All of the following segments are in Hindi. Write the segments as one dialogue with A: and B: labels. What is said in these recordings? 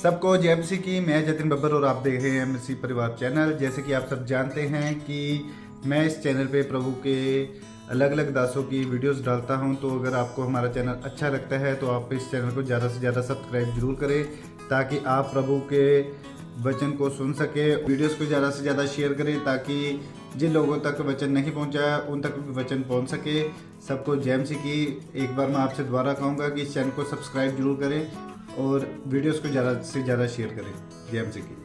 A: सबको जय मसीह की। मैं जतिन बब्बर और आप देख रहे हैं मसीह परिवार चैनल। जैसे कि आप सब जानते हैं कि मैं इस चैनल पे प्रभु के अलग अलग दासों की वीडियोस डालता हूं, तो अगर आपको हमारा चैनल अच्छा लगता है तो आप इस चैनल को ज़्यादा से ज़्यादा सब्सक्राइब जरूर करें, ताकि आप प्रभु के वचन को सुन सके। वीडियोस को ज़्यादा से ज़्यादा शेयर करें, ताकि जिन लोगों तक वचन नहीं पहुंचा उन तक भी वचन पहुंच सके। सबको जय मसीह की। एक बार मैं आपसे दोबारा कहूँगा कि इस चैनल को सब्सक्राइब जरूर करें और वीडियोस को ज़्यादा से ज़्यादा शेयर करें। जय मसीह की।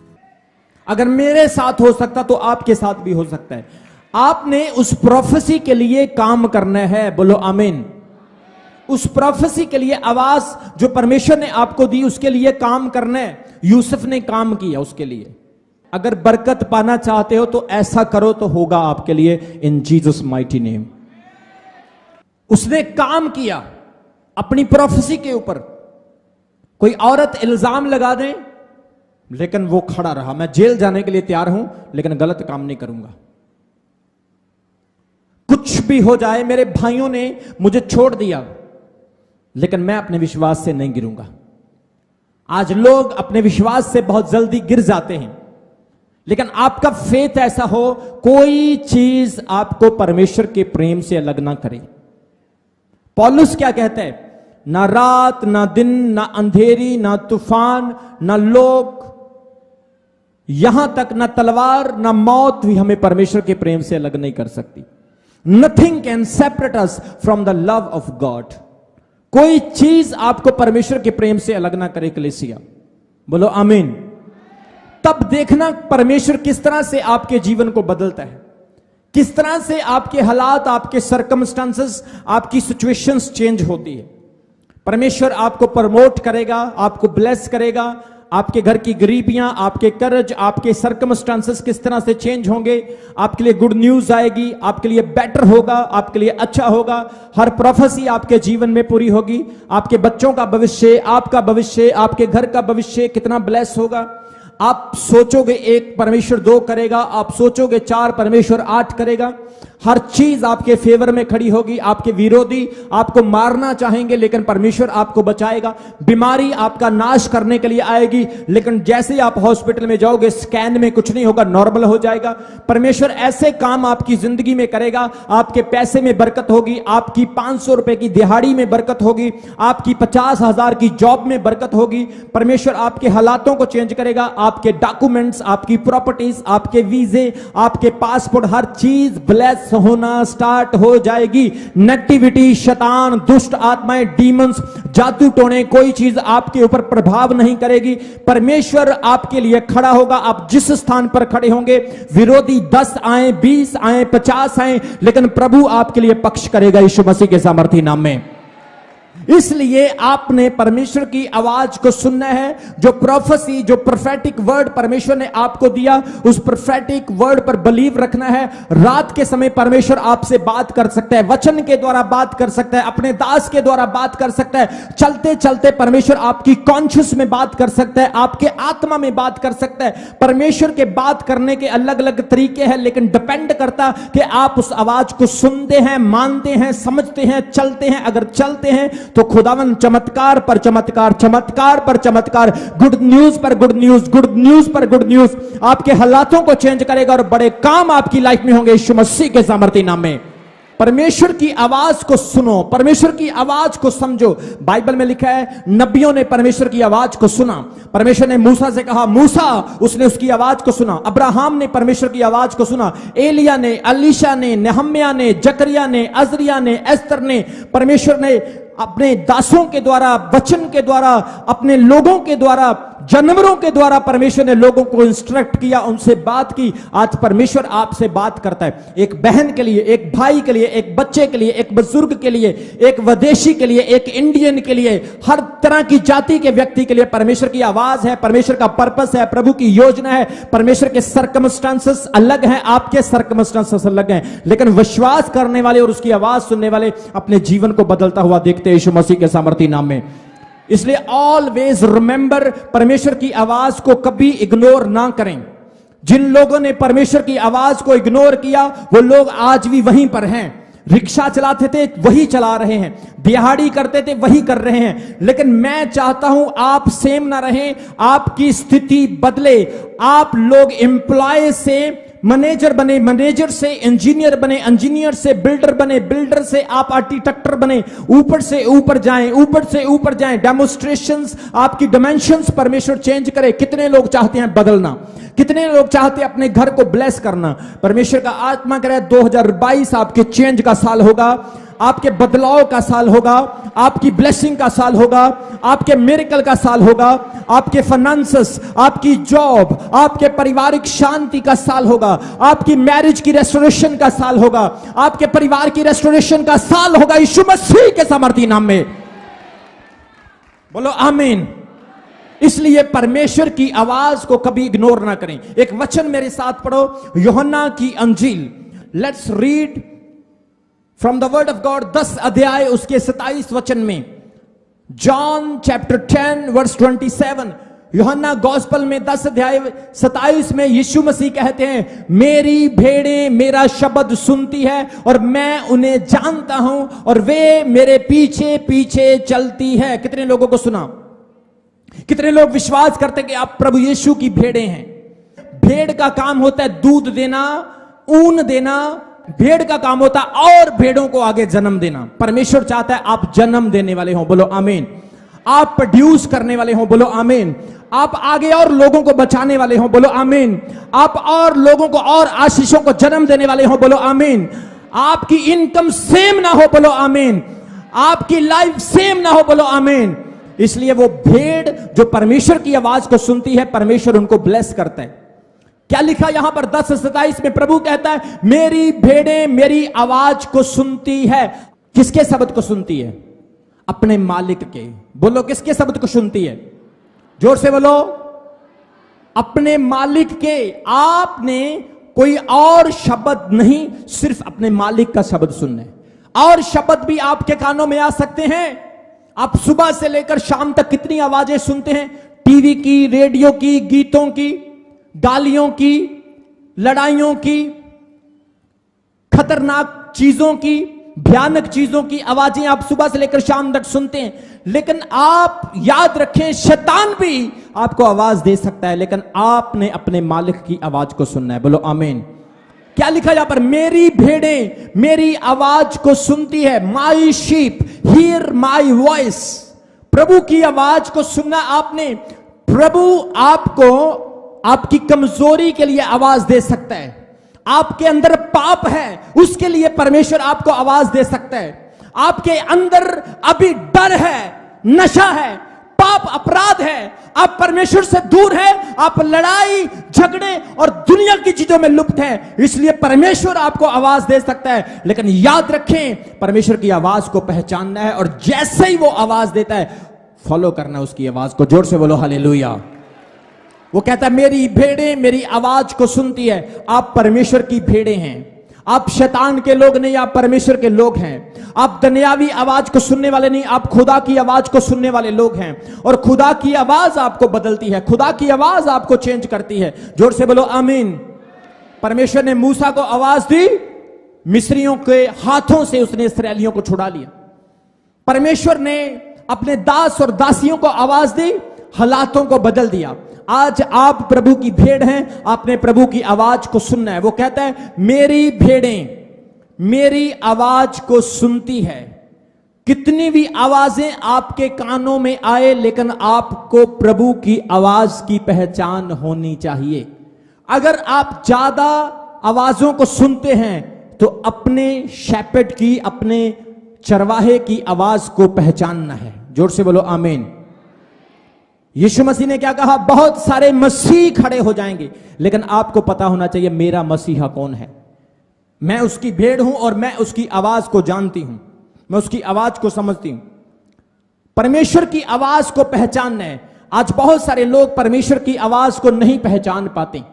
B: अगर मेरे साथ हो सकता तो आपके साथ भी हो सकता है। आपने उस प्रोफेसी के लिए काम करना है, बोलो आमीन। उस प्रोफेसी के लिए आवाज जो परमेश्वर ने आपको दी उसके लिए काम करना है। यूसुफ ने काम किया उसके लिए। अगर बरकत पाना चाहते हो तो ऐसा करो तो होगा आपके लिए, इन जीसस माइटी नेम। उसने काम किया अपनी प्रोफेसी के ऊपर। कोई औरत इल्जाम लगा दे लेकिन वो खड़ा रहा, मैं जेल जाने के लिए तैयार हूं लेकिन गलत काम नहीं करूंगा। कुछ भी हो जाए, मेरे भाइयों ने मुझे छोड़ दिया लेकिन मैं अपने विश्वास से नहीं गिरूंगा। आज लोग अपने विश्वास से बहुत जल्दी गिर जाते हैं, लेकिन आपका फेथ ऐसा हो कोई चीज आपको परमेश्वर के प्रेम से अलग ना करे। पौलुस क्या कहता है? ना रात ना दिन ना अंधेरी ना तूफान ना लोग, यहां तक ना तलवार ना मौत भी हमें परमेश्वर के प्रेम से अलग नहीं कर सकती। Nothing can separate us from the love of God. कोई चीज आपको परमेश्वर के प्रेम से अलग ना करे कलीसिया, बोलो आमीन। तब देखना परमेश्वर किस तरह से आपके जीवन को बदलता है, किस तरह से आपके हालात, आपके सर्कमस्टांसेस, आपकी सिचुएशंस चेंज होती है। परमेश्वर आपको प्रमोट करेगा, आपको ब्लेस करेगा। आपके घर की गरीबियां, आपके कर्ज, आपके सर्कमस्टांसेस किस तरह से चेंज होंगे। आपके लिए गुड न्यूज आएगी, आपके लिए बेटर होगा, आपके लिए अच्छा होगा। हर प्रोफेसी आपके जीवन में पूरी होगी। आपके बच्चों का भविष्य, आपका भविष्य, आपके घर का भविष्य कितना ब्लेस होगा। आप सोचोगे एक परमेश्वर 2 करेगा, आप सोचोगे 4 परमेश्वर 8 करेगा। हर चीज आपके फेवर में खड़ी होगी। आपके विरोधी आपको मारना चाहेंगे लेकिन परमेश्वर आपको बचाएगा। बीमारी आपका नाश करने के लिए आएगी, लेकिन जैसे ही आप हॉस्पिटल में जाओगे स्कैन में कुछ नहीं होगा, नॉर्मल हो जाएगा। परमेश्वर ऐसे काम आपकी जिंदगी में करेगा। आपके पैसे में बरकत होगी, आपकी 500 रुपए की दिहाड़ी में बरकत होगी, आपकी 50,000 की जॉब में बरकत होगी। परमेश्वर आपके हालातों को चेंज करेगा। आपके डॉक्यूमेंट्स, आपकी प्रॉपर्टीज, आपके वीजे, आपके पासपोर्ट, हर चीज ब्लेस होना स्टार्ट हो जाएगी। नेगेटिविटी, शैतान, दुष्ट आत्माएं, डीमंस, जादू टोने, कोई चीज आपके ऊपर प्रभाव नहीं करेगी। परमेश्वर आपके लिए खड़ा होगा। आप जिस स्थान पर खड़े होंगे, विरोधी 10 आए, 20 आए, 50 आए, लेकिन प्रभु आपके लिए पक्ष करेगा यीशु मसीह के सामर्थी नाम में। इसलिए आपने परमेश्वर की आवाज को सुनना है। जो प्रोफेसी, जो प्रोफेटिक वर्ड परमेश्वर ने आपको दिया, उस प्रोफेटिक वर्ड पर बिलीव रखना है। रात के समय परमेश्वर आपसे बात कर सकता है, वचन के द्वारा बात कर सकता है, अपने दास के द्वारा बात कर सकता है। चलते चलते परमेश्वर आपकी कॉन्शियस में बात कर सकता है, आपके आत्मा में बात कर सकता है। परमेश्वर के बात करने के अलग अलग तरीके हैं, लेकिन डिपेंड करता कि आप उस आवाज को सुनते हैं, मानते हैं, समझते हैं, चलते हैं। अगर चलते हैं तो खुदावन चमत्कार पर चमत्कार, चमत्कार पर चमत्कार, गुड न्यूज पर गुड न्यूज, गुड न्यूज पर गुड न्यूज आपके हालातों को चेंज करेगा और बड़े काम आपकी लाइफ में होंगे यीशु मसीह के सामर्थी नाम में। परमेश्वर की आवाज को सुनो, परमेश्वर की आवाज को समझो। बाइबल में लिखा है नबियों ने परमेश्वर की आवाज को सुना। परमेश्वर ने मूसा से कहा, मूसा, उसने उसकी आवाज को सुना। अब्राहम ने परमेश्वर की आवाज को सुना। एलिया ने, अलीशा ने, नेहम्या ने, जकरिया ने, अजरिया ने, एस्तर ने, परमेश्वर ने अपने दासों के द्वारा, वचन के द्वारा, अपने लोगों के द्वारा, जानवरों के द्वारा परमेश्वर ने लोगों को इंस्ट्रक्ट किया, उनसे बात की। आज परमेश्वर आपसे बात करता है। एक बहन के लिए, एक भाई के लिए, एक बच्चे के लिए, एक बुजुर्ग के लिए, एक विदेशी के लिए, एक इंडियन के लिए, हर तरह की जाति के व्यक्ति के लिए परमेश्वर की आवाज है। परमेश्वर का पर्पस है, प्रभु की योजना है। परमेश्वर के सर्कमस्टांसेस अलग हैं, आपके सर्कमस्टांसेस अलग हैं, लेकिन विश्वास करने वाले और उसकी आवाज सुनने वाले अपने जीवन को बदलता हुआ देखते हैं यीशु मसीह के सामर्थी नाम में। इसलिए ऑलवेज रिमेंबर, परमेश्वर की आवाज को कभी इग्नोर ना करें। जिन लोगों ने परमेश्वर की आवाज को इग्नोर किया वो लोग आज भी वहीं पर हैं। रिक्शा चलाते थे वही चला रहे हैं, दिहाड़ी करते थे वही कर रहे हैं। लेकिन मैं चाहता हूं आप सेम ना रहें, आपकी स्थिति बदले। आप लोग एम्प्लॉय से मैनेजर बने, मैनेजर से इंजीनियर बने, इंजीनियर से बिल्डर बने, बिल्डर से आप आर्किटेक्टर बने, ऊपर से ऊपर जाएं, ऊपर से ऊपर जाएं। डेमोन्स्ट्रेशंस, आपकी डायमेंशंस परमेश्वर चेंज करे। कितने लोग चाहते हैं बदलना? कितने लोग चाहते हैं अपने घर को ब्लेस करना? परमेश्वर का आत्मा करे 2022 आपके चेंज का साल होगा, आपके बदलाव का साल होगा, आपकी ब्लेसिंग का साल होगा, आपके मिरेकल का साल होगा, आपके फाइनेंसेस, आपकी जॉब, आपके पारिवारिक शांति का साल होगा, आपकी मैरिज की रेस्टोरेशन का साल होगा, आपके परिवार की रेस्टोरेशन का साल होगा यीशु मसीह के सामर्थी नाम में। बोलो आमीन। इसलिए परमेश्वर की आवाज को कभी इग्नोर ना करें। एक वचन मेरे साथ पढ़ो, यूहन्ना की अंजील। Let's read from the word of God, 10 अध्याय उसके 27 वचन में। John chapter 10 verse 27। Yuhanna gospel में 10 अध्याय 27 में यीशु मसीह कहते हैं, मेरी भेड़ें मेरा शब्द सुनती है और मैं उन्हें जानता हूं और वे मेरे पीछे पीछे चलती है। कितने लोगों को सुना? कितने लोग विश्वास करते कि आप प्रभु यीशु की भेड़ें हैं? भेड़ का काम होता है दूध देना, ऊन देना। भेड़ का काम होता है और भेड़ों को आगे जन्म देना। परमेश्वर चाहता है आप जन्म देने वाले हो, बोलो आमीन। आप प्रोड्यूस करने वाले हो, बोलो आमीन। आप आगे और लोगों को बचाने वाले हो, बोलो आमीन। आप और लोगों को और आशीषों को जन्म देने वाले हो, बोलो आमीन। आपकी इनकम सेम ना हो, बोलो आमीन। आपकी लाइफ सेम ना हो, बोलो आमीन। इसलिए वो भेड़ जो परमेश्वर की आवाज को सुनती है, परमेश्वर उनको ब्लेस करता है। क्या लिखा यहां पर 10:27 में? प्रभु कहता है, मेरी भेड़ें मेरी आवाज को सुनती है। किसके शब्द को सुनती है? अपने मालिक के। बोलो, किसके शब्द को सुनती है? जोर से बोलो, अपने मालिक के। आपने कोई और शब्द नहीं, सिर्फ अपने मालिक का शब्द सुनना है। और शब्द भी आपके कानों में आ सकते हैं। आप सुबह से लेकर शाम तक कितनी आवाजें सुनते हैं? टीवी की, रेडियो की, गीतों की, गालियों की, लड़ाइयों की, खतरनाक चीजों की, भयानक चीजों की आवाजें आप सुबह से लेकर शाम तक सुनते हैं। लेकिन आप याद रखें, शैतान भी आपको आवाज दे सकता है, लेकिन आपने अपने मालिक की आवाज को सुनना है। बोलो आमीन। क्या लिखा यहां पर? मेरी भेड़ें मेरी आवाज को सुनती है। माई शीप हियर माई वॉइस। प्रभु की आवाज को सुनना आपने। प्रभु आपको आपकी कमजोरी के लिए आवाज दे सकता है। आपके अंदर पाप है, उसके लिए परमेश्वर आपको आवाज दे सकता है। आपके अंदर अभी डर है, नशा है, पाप अपराध है, आप परमेश्वर से दूर है, आप लड़ाई झगड़े और दुनिया की चीजों में लुप्त है, इसलिए परमेश्वर आपको आवाज दे सकता है। लेकिन याद रखें, परमेश्वर की आवाज को पहचानना है और जैसे ही वो आवाज देता है फॉलो करना उसकी आवाज को। जोर से बोलो हालेलुया। वो कहता है, मेरी भेड़ें मेरी आवाज को सुनती है। आप परमेश्वर की भेड़ें हैं। आप शैतान के लोग नहीं, आप परमेश्वर के लोग हैं। आप दुनियावी आवाज को सुनने वाले नहीं, आप खुदा की आवाज को सुनने वाले लोग हैं। और खुदा की आवाज आपको बदलती है, खुदा की आवाज आपको चेंज करती है। जोर से बोलो आमीन। परमेश्वर ने मूसा को आवाज दी, मिस्रियों के हाथों से उसने इस्राएलियों को छुड़ा लिया। परमेश्वर ने अपने दास और दासियों को आवाज दी, हालातों को बदल दिया। आज आप प्रभु की भेड़ हैं, आपने प्रभु की आवाज को सुनना है। वो कहता है, मेरी भेड़ें मेरी आवाज को सुनती है। कितनी भी आवाजें आपके कानों में आए, लेकिन आपको प्रभु की आवाज की पहचान होनी चाहिए। अगर आप ज्यादा आवाजों को सुनते हैं तो अपने शेपर्ड की, अपने चरवाहे की आवाज को पहचानना है। जोर से बोलो आमीन। यीशु मसीह ने क्या कहा? बहुत सारे मसीह खड़े हो जाएंगे, लेकिन आपको पता होना चाहिए मेरा मसीहा कौन है। मैं उसकी भेड़ हूं और मैं उसकी आवाज को जानती हूं, मैं उसकी आवाज को समझती हूं। परमेश्वर की आवाज को पहचानना है। आज बहुत सारे लोग परमेश्वर की आवाज को नहीं पहचान पाते।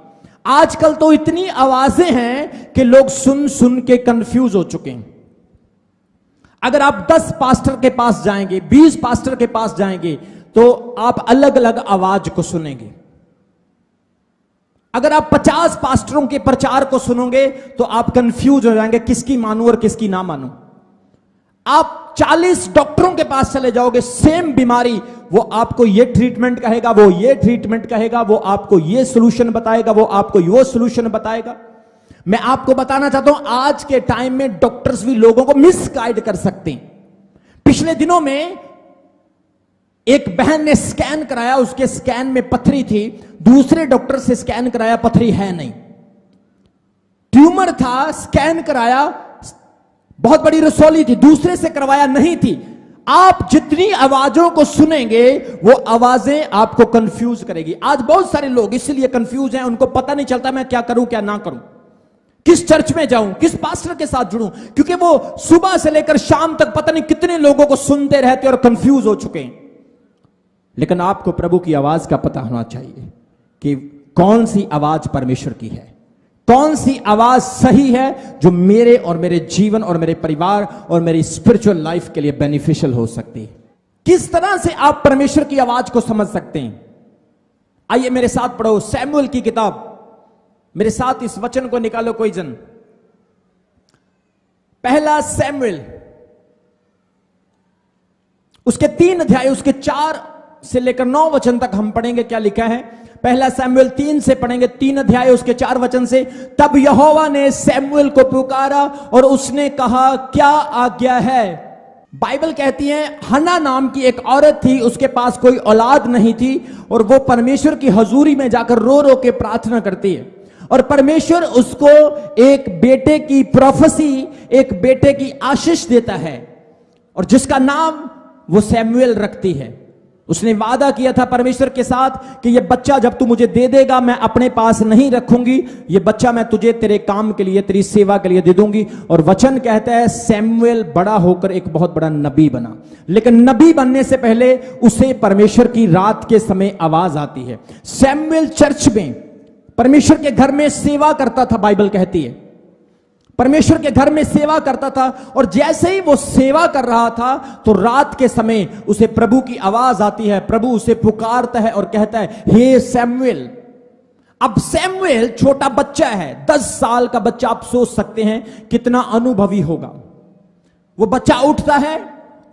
B: आजकल तो इतनी आवाजें हैं कि लोग सुन सुन के कंफ्यूज हो चुके हैं। अगर आप 10 पास्टर के पास जाएंगे, 20 पास्टर के पास जाएंगे, तो आप अलग अलग आवाज को सुनेंगे। अगर आप 50 पास्टरों के प्रचार को सुनोगे तो आप कंफ्यूज हो जाएंगे, किसकी मानूं और किसकी ना मानूं। आप 40 डॉक्टरों के पास चले जाओगे, सेम बीमारी, वो आपको ये ट्रीटमेंट कहेगा, वो ये ट्रीटमेंट कहेगा, वो आपको ये सॉल्यूशन बताएगा, वो आपको वो सॉल्यूशन बताएगा। मैं आपको बताना चाहता हूं, आज के टाइम में डॉक्टर्स भी लोगों को मिसगाइड कर सकते हैं। पिछले दिनों में एक बहन ने स्कैन कराया, उसके स्कैन में पथरी थी, दूसरे डॉक्टर से स्कैन कराया, पथरी है नहीं, ट्यूमर था, स्कैन कराया, बहुत बड़ी रसौली थी, दूसरे से करवाया, नहीं थी। आप जितनी आवाजों को सुनेंगे वो आवाजें आपको कंफ्यूज करेगी। आज बहुत सारे लोग इसलिए कंफ्यूज हैं, उनको पता नहीं चलता मैं क्या करूं क्या ना करूं, किस चर्च में जाऊं, किस पास्टर के साथ जुड़ूं, क्योंकि वो सुबह से लेकर शाम तक पता नहीं कितने लोगों को सुनते रहते और कंफ्यूज हो चुके हैं। लेकिन आपको प्रभु की आवाज का पता होना चाहिए कि कौन सी आवाज परमेश्वर की है, कौन सी आवाज सही है जो मेरे और मेरे जीवन और मेरे परिवार और मेरी स्पिरिचुअल लाइफ के लिए बेनिफिशियल हो सकती है। किस तरह से आप परमेश्वर की आवाज को समझ सकते हैं? आइए मेरे साथ पढ़ो सैमुएल की किताब, मेरे साथ इस वचन को निकालो कोई जन। पहला सैमुएल, उसके 3 अध्याय, उसके 4 से लेकर 9 वचन तक हम पढ़ेंगे। क्या लिखा है? पहला सैमुएल 3 से पढ़ेंगे, 3 अध्याय उसके 4 वचन से। तब यहोवा ने सैमुएल को पुकारा और उसने कहा, क्या आज्ञा है? बाइबल कहती है हन्ना नाम की एक औरत थी, उसके पास कोई औलाद नहीं थी और वो परमेश्वर की हजूरी में जाकर रो रो के प्रार्थना करती है और परमेश्वर उसको एक बेटे की प्रोफेसी, एक बेटे की आशीष देता है और जिसका नाम वो सैमुएल रखती है। उसने वादा किया था परमेश्वर के साथ कि ये बच्चा जब तू मुझे दे देगा मैं अपने पास नहीं रखूंगी, ये बच्चा मैं तुझे तेरे काम के लिए, तेरी सेवा के लिए दे दूंगी। और वचन कहता है सैमुएल बड़ा होकर एक बहुत बड़ा नबी बना, लेकिन नबी बनने से पहले उसे परमेश्वर की रात के समय आवाज आती है। सैमुएल चर्च में परमेश्वर के घर में सेवा करता था, बाइबल कहती है परमेश्वर के घर में सेवा करता था और जैसे ही वो सेवा कर रहा था तो रात के समय उसे प्रभु की आवाज आती है, प्रभु उसे पुकारता है और कहता है हे सैमुएल। अब सैमुएल छोटा बच्चा है, 10 साल का बच्चा, आप सोच सकते हैं कितना अनुभवी होगा। वो बच्चा उठता है,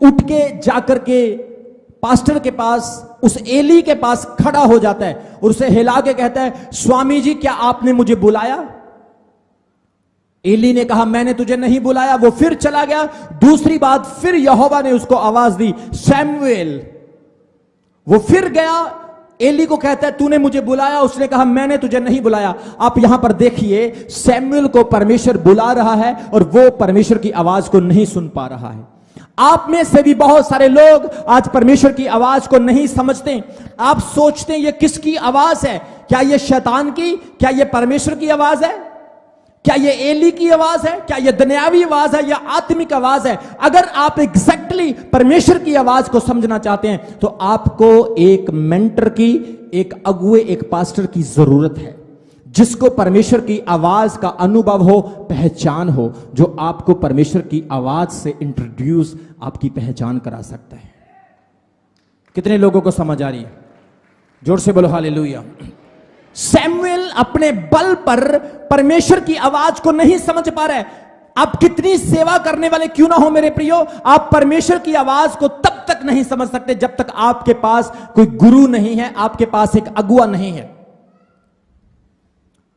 B: उठ के जाकर के पास्टर के पास, उस एली के पास खड़ा हो जाता है और उसे हिला के कहता है स्वामी जी क्या आपने मुझे बुलाया? एली ने कहा मैंने तुझे नहीं बुलाया। वो फिर चला गया, दूसरी बात फिर यहोवा ने उसको आवाज दी सैमुएल। वो फिर गया, एली को कहता है तूने मुझे बुलाया? उसने कहा मैंने तुझे नहीं बुलाया। आप यहां पर देखिए सैमुएल को परमेश्वर बुला रहा है और वो परमेश्वर की आवाज को नहीं सुन पा रहा है। आप में से भी बहुत सारे लोग आज परमेश्वर की आवाज को नहीं समझते। आप सोचते हैं ये किसकी आवाज है? क्या ये शैतान की? क्या ये परमेश्वर की आवाज है? क्या ये एली की आवाज है? क्या ये दुनियावी आवाज है या आत्मिक आवाज है? अगर आप एग्जैक्टली परमेश्वर की आवाज को समझना चाहते हैं तो आपको एक मेंटर की, एक अगुए, एक पास्टर की जरूरत है जिसको परमेश्वर की आवाज का अनुभव हो, पहचान हो, जो आपको परमेश्वर की आवाज से इंट्रोड्यूस, आपकी पहचान करा सकता है। कितने लोगों को समझ आ रही है? जोर से बोलो हालेलुया। सैमुएल अपने बल पर परमेश्वर की आवाज को नहीं समझ पा रहे। आप कितनी सेवा करने वाले क्यों ना हो मेरे प्रियो, आप परमेश्वर की आवाज को तब तक नहीं समझ सकते जब तक आपके पास कोई गुरु नहीं है, आपके पास एक अगुआ नहीं है।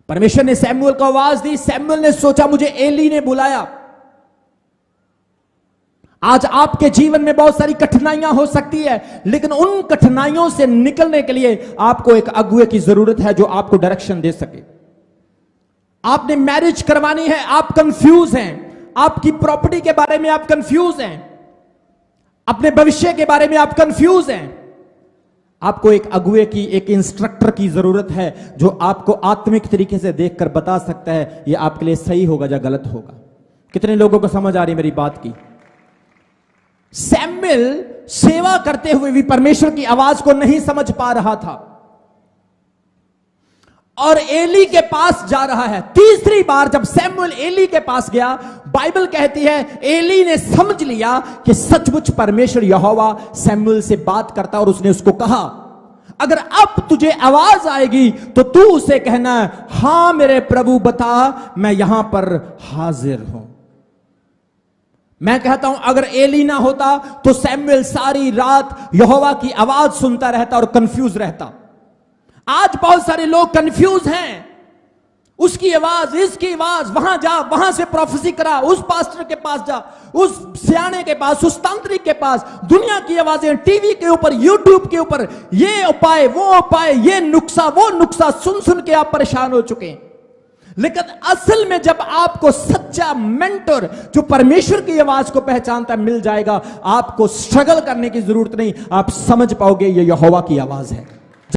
B: परमेश्वर ने सैमुएल को आवाज दी, सैमुएल ने सोचा मुझे एली ने बुलाया। आज आपके जीवन में बहुत सारी कठिनाइयां हो सकती है, लेकिन उन कठिनाइयों से निकलने के लिए आपको एक अगुए की जरूरत है जो आपको डायरेक्शन दे सके। आपने मैरिज करवानी है, आप कंफ्यूज हैं, आपकी प्रॉपर्टी के बारे में आप कंफ्यूज हैं, अपने भविष्य के बारे में आप कंफ्यूज हैं। आपको एक अगुए की, एक इंस्ट्रक्टर की जरूरत है जो आपको आत्मिक तरीके से देखकर बता सकता है यह आपके लिए सही होगा या गलत होगा। कितने लोगों को समझ आ रही मेरी बात की? सैमुएल सेवा करते हुए भी परमेश्वर की आवाज को नहीं समझ पा रहा था और एली के पास जा रहा है। तीसरी बार जब सैमुएल एली के पास गया, बाइबल कहती है एली ने समझ लिया कि सचमुच परमेश्वर यहोवा सैमुएल से बात करता और उसने उसको कहा, अगर अब तुझे आवाज आएगी तो तू उसे कहना, हां मेरे प्रभु बता, मैं यहां पर हाजिर हूं। मैं कहता हूं अगर एली ना होता तो सैमुएल सारी रात यहोवा की आवाज सुनता रहता और कंफ्यूज रहता। आज बहुत सारे लोग कंफ्यूज हैं, उसकी आवाज, इसकी आवाज, वहां जा, वहां से प्रोफेसी करा, उस पास्टर के पास जा, उस सियाने के पास, उस तांत्रिक के पास, दुनिया की आवाजें टीवी के ऊपर, यूट्यूब के ऊपर, ये उपाय, वो उपाय, ये नुक्सा, वो नुक्सा, सुन सुन के आप परेशान हो चुके हैं। लेकिन असल में जब आपको सच्चा मेंटर जो परमेश्वर की आवाज को पहचानता मिल जाएगा, आपको स्ट्रगल करने की जरूरत नहीं, आप समझ पाओगे ये यहोवा की आवाज है।